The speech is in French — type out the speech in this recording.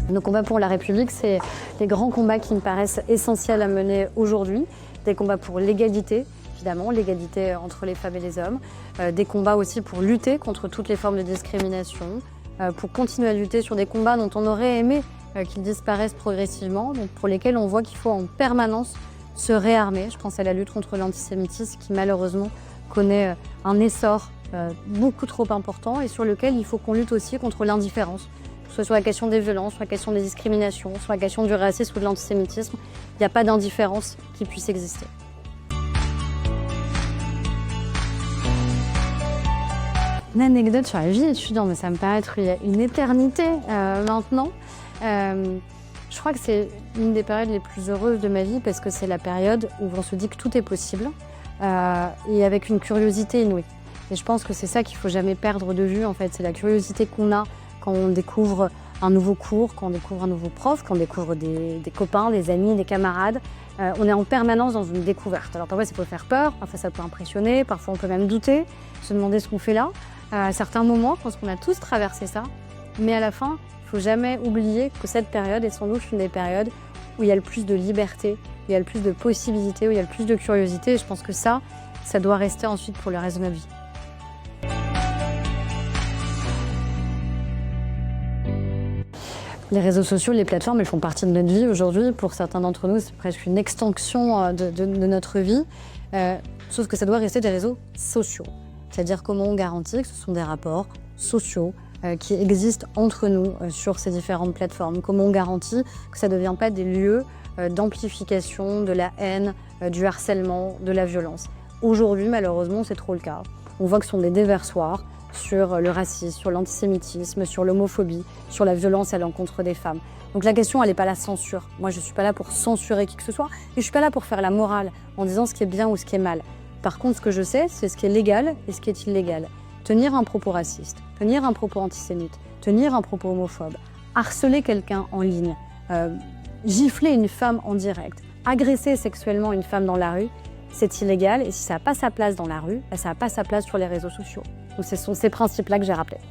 Nos combats pour la République, c'est les grands combats qui me paraissent essentiels à mener aujourd'hui. Des combats pour l'égalité, évidemment, l'égalité entre les femmes et les hommes. Des combats aussi pour lutter contre toutes les formes de discrimination, pour continuer à lutter sur des combats dont on aurait aimé qu'ils disparaissent progressivement, donc pour lesquels on voit qu'il faut en permanence se réarmer. Je pense à la lutte contre l'antisémitisme qui malheureusement connaît un essor beaucoup trop important et sur lequel il faut qu'on lutte aussi contre l'indifférence. Que ce soit sur la question des violences, sur la question des discriminations, sur la question du racisme ou de l'antisémitisme, il n'y a pas d'indifférence qui puisse exister. Une anecdote sur la vie étudiante, mais ça me paraît être il y a une éternité maintenant. Je crois que c'est une des périodes les plus heureuses de ma vie parce que c'est la période où on se dit que tout est possible et avec une curiosité inouïe. Et je pense que c'est ça qu'il ne faut jamais perdre de vue en fait, c'est la curiosité qu'on a quand on découvre un nouveau cours, quand on découvre un nouveau prof, quand on découvre des copains, des amis, des camarades. On est en permanence dans une découverte. Alors parfois ça peut faire peur, parfois ça peut impressionner, parfois on peut même douter, se demander ce qu'on fait là. À certains moments, je pense qu'on a tous traversé ça, mais à la fin, il ne faut jamais oublier que cette période est sans doute une des périodes où il y a le plus de liberté, où il y a le plus de possibilités, où il y a le plus de curiosité. Et je pense que ça doit rester ensuite pour le reste de notre vie. Les réseaux sociaux, les plateformes, elles font partie de notre vie aujourd'hui. Pour certains d'entre nous, c'est presque une extension de notre vie. Sauf que ça doit rester des réseaux sociaux. C'est-à-dire comment on garantit que ce sont des rapports sociaux qui existent entre nous sur ces différentes plateformes. Comment on garantit que ça ne devient pas des lieux d'amplification de la haine, du harcèlement, de la violence. Aujourd'hui, malheureusement, c'est trop le cas. On voit que ce sont des déversoirs sur le racisme, sur l'antisémitisme, sur l'homophobie, sur la violence à l'encontre des femmes. Donc la question, elle n'est pas la censure. Moi, je ne suis pas là pour censurer qui que ce soit et je ne suis pas là pour faire la morale en disant ce qui est bien ou ce qui est mal. Par contre, ce que je sais, c'est ce qui est légal et ce qui est illégal. Tenir un propos raciste, tenir un propos antisémite, tenir un propos homophobe, harceler quelqu'un en ligne, gifler une femme en direct, agresser sexuellement une femme dans la rue, c'est illégal et si ça n'a pas sa place dans la rue, ça n'a pas sa place sur les réseaux sociaux. Donc ce sont ces principes-là que j'ai rappelés.